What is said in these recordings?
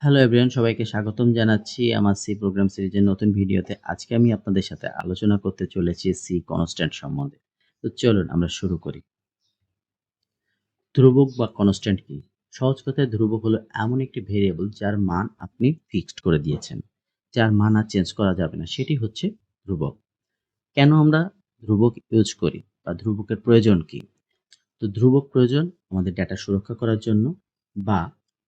Hello everyone, সবাইকে স্বাগতম জানাচ্ছি আমার সি প্রোগ্রাম সিরিজের নতুন ভিডিওতে। আজকে আমি আপনাদের সাথে আলোচনা করতে চলেছি সি কনস্ট্যান্ট সম্বন্ধে। তো চলুন আমরা শুরু করি। ধ্রুবক বা কনস্ট্যান্ট কি? সহজ কথায় ধ্রুবক হলো এমন একটি ভেরিয়েবল যার মান আপনি ফিক্সড করে দিয়েছেন, যার মান আর চেঞ্জ করা যাবে না, সেটি হচ্ছে ধ্রুবক। কেন আমরা ধ্রুবক ইউজ করি বা ধ্রুবকের প্রয়োজন কি? তো ধ্রুবক প্রয়োজন আমাদের ডেটা সুরক্ষা করার জন্য, বা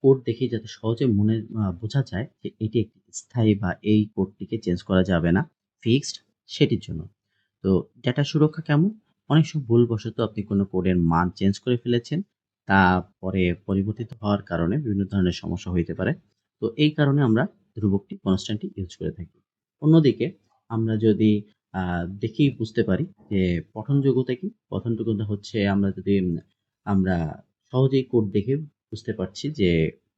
কোড দেখে যাতে সহজে মনে বোঝা যায় যে এটি একটি স্থায়ী বা এই কোডটিকে চেঞ্জ করা যাবে না, ফিক্সড, সেটির জন্য। তো ডেটা সুরক্ষা কেমন? অনেক সময় ভুলবশত আপনি কোনো কোডের মান চেঞ্জ করে ফেলেছেন, তা পরে পরিবর্তিত হওয়ার কারণে বিভিন্ন ধরনের সমস্যা হইতে পারে। তো এই কারণে আমরা ধ্রুবকটি কনস্ট্যান্টই ইউজ করে থাকি। অন্যদিকে আমরা যদি দেখেই বুঝতে পারি যে পঠনযোগ্যতা কি? পঠনযোগ্যতা হচ্ছে আমরা যদি আমরা সহজেই কোড দেখে বুঝতে পারছি যে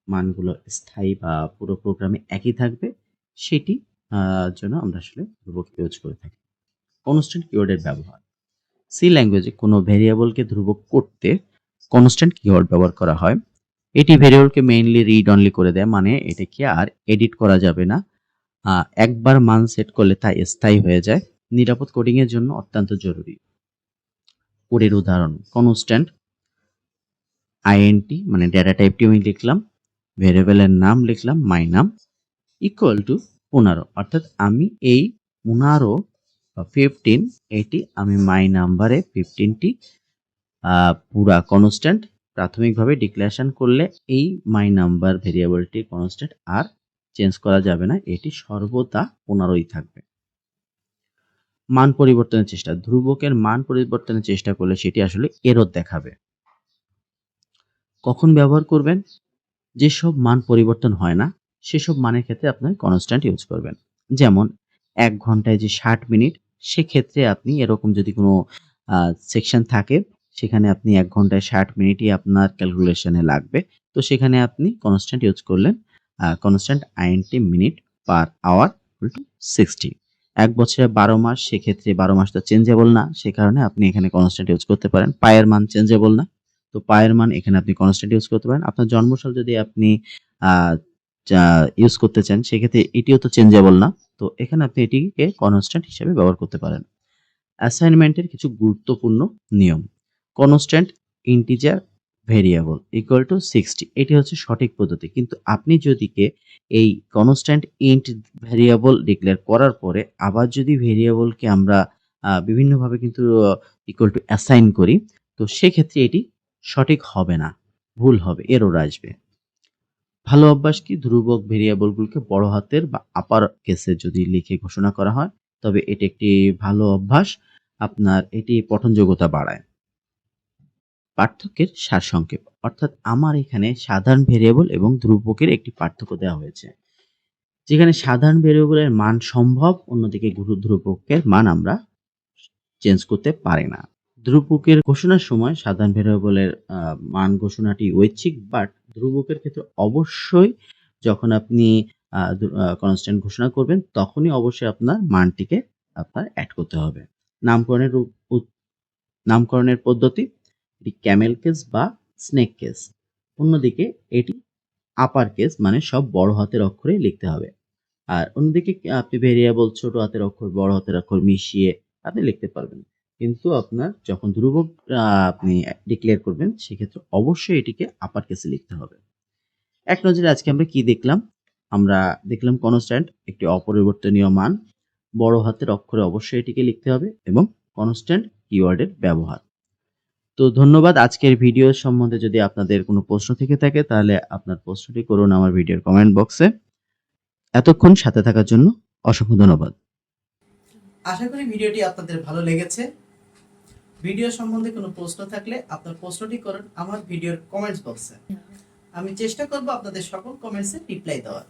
মানগুলো স্থায়ী বা পুরো প্রোগ্রামে একই থাকবে, সেটি জন্য আমরা আসলে ধ্রুবক ইউজ করে থাকি। কনস্ট্যান্ট কিওয়ার্ডের ব্যবহার। সি ল্যাঙ্গুয়েজে কোনো ভেরিয়েবলকে ধ্রুবক করতে কনস্ট্যান্ট কিওয়ার্ড ব্যবহার করা হয়। এটি ভেরিয়েবলকে মেইনলি রিড অনলি করে দেয়, মানে এটাকে আর এডিট করা যাবে না। একবার মান সেট করলে তা স্থায়ী হয়ে যায়। নিরাপদ কোডিং এর জন্য অত্যন্ত জরুরি। কোডের উদাহরণ: কনস্ট্যান্ট আইএনটি মানে ডেটা টাইপটি আমি লিখলাম, ভেরিয়েবলের নাম লিখলাম মাই নাম, ইকুয়াল টু 15, অর্থাৎ আমি এই 15 বা 15 এটি আমি মাই নাম্বারে 15টি পুরা কনস্ট্যান্ট প্রাথমিকভাবে ডিক্লারেশন করলে এই মাই নাম্বার ভেরিয়েবলটি কনস্ট্যান্ট আর চেঞ্জ করা যাবে না, এটি সর্বদা 15ই থাকবে। মান পরিবর্তনের চেষ্টা: ধ্রুবকের মান পরিবর্তনের চেষ্টা করলে সেটি আসলে এরর দেখাবে। কখন ব্যবহার করবেন? যেসব মান পরিবর্তন হয় না সেসব মানের ক্ষেত্রে আপনার কনস্ট্যান্ট ইউজ করবেন। যেমন 1 ঘন্টায় যে 60 মিনিট, সেক্ষেত্রে আপনি এরকম যদি কোনো সেকশন থাকে, সেখানে আপনি 1 ঘন্টায় 60 মিনিটই আপনার ক্যালকুলেশনে লাগবে। তো সেখানে আপনি কনস্ট্যান্ট ইউজ করলেন constant INT minute per hour equal to 60। 1 বছরে 12 মাস, সেক্ষেত্রে 12 মাস তো চেঞ্জেবল না, সে কারণে আপনি এখানে কনস্ট্যান্ট ইউজ করতে পারেন। পায়ের মান চেঞ্জেবল না, তো পায়ের মান এখানে আপনি কনস্ট্যান্ট ইউজ করতে পারেন। আপনার জন্মসাল যদি আপনি ইউজ করতে চান, সেক্ষেত্রে এটিও তো চেঞ্জেবল না, তো এখানে আপনি এটিকে কনস্ট্যান্ট হিসেবে ব্যবহার করতে পারেন। অ্যাসাইনমেন্টের কিছু গুরুত্বপূর্ণ নিয়ম: constant integer variable equal to 60, এটি হচ্ছে সঠিক পদ্ধতি। কিন্তু আপনি যদি এই কনস্ট্যান্ট ইন্ট ভেরিয়েবল ডিক্লেয়ার করার পরে আবার যদি ভেরিয়েবলকে আমরা বিভিন্নভাবে কিন্তু ইকুয়াল টু অ্যাসাইন করি, তো সেক্ষেত্রে এটি সঠিক হবে না, ভুল হবে, এরর আসবে। ভালো অভ্যাস কি? ধ্রুবক ভেরিয়েবলগুলোকে বড় হাতের বা আপার কেসে যদি লিখে ঘোষণা করা হয়, তবে এটি একটি ভালো অভ্যাস। আপনার এটি পঠনযোগ্যতা বাড়ায়। পার্থক্যের সারসংক্ষেপ, অর্থাৎ আমার এখানে সাধারণ ভেরিয়েবল এবং ধ্রুবকের একটি পার্থক্য দেওয়া হয়েছে। যেখানে সাধারণ ভেরিয়েবলের মান সম্ভব, অন্যদিকে ধ্রুবকের মান আমরা চেঞ্জ করতে পারি না। ধ্রুবকের ঘোষণার সময় সাধারণ ভেরিয়েবলের মান ঘোষণাটি ঐচ্ছিক, বাট ধ্রুবকের ক্ষেত্রে অবশ্যই যখন আপনি কনস্ট্যান্ট ঘোষণা করবেন, তখনই অবশ্যই আপনার মানটিকে আপনার অ্যাড করতে হবে। নামকরণের নামকরণের পদ্ধতি: এটি ক্যামেল কেস বা স্নেক কেস। অন্যদিকে এটি আপার কেস, মানে সব বড় হাতের অক্ষরে লিখতে হবে। আর অন্যদিকে আপনি ভেরিয়েবল ছোট হাতের অক্ষর বড় হাতের অক্ষর মিশিয়ে আপনি লিখতে পারবেন। কিন্তু আপনার যখন ধ্রুবক আপনি ডিক্লেয়ার করবেন, সেক্ষেত্রে অবশ্যই এটিকে আপার কেসে লিখতে হবে। এক নজরে আজকে আমরা কি দেখলাম? আমরা দেখলাম কনস্ট্যান্ট একটি অপরিবর্তনীয় মান, বড় হাতের অক্ষরে অবশ্যই এটিকে লিখতে হবে, এবং কনস্ট্যান্ট কিওয়ার্ডের ব্যবহার। তো ধন্যবাদ। আজকের ভিডিও সম্বন্ধে যদি আপনাদের কোনো প্রশ্ন থেকে থাকে, তাহলে আপনার প্রশ্নটি করুন আমার ভিডিওর কমেন্ট বক্সে। এতক্ষণ সাথে থাকার জন্য অসংখ্য ধন্যবাদ। আশা করি ভিডিওটি আপনাদের ভালো লেগেছে। ভিডিও সম্বন্ধে কোনো প্রশ্ন থাকলে আপনার প্রশ্নটি করুন আমার ভিডিওর কমেন্টস বক্সে। আমি চেষ্টা করব আপনাদের সকল কমেন্টসে রিপ্লাই দেওয়ার।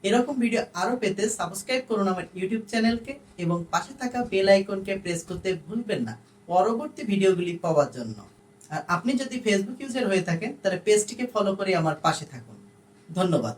এরকম ভিডিও আরো পেতে সাবস্ক্রাইব করুন আমার ইউটিউব চ্যানেলকে এবং পাশে থাকা বেল আইকনকে প্রেস করতে ভুলবেন না পরবর্তী ভিডিওগুলি পাওয়ার জন্য। আর আপনি যদি ফেসবুক ইউজার হয়ে থাকেন, তাহলে পেজটিকে ফলো করে আমার পাশে থাকুন। ধন্যবাদ।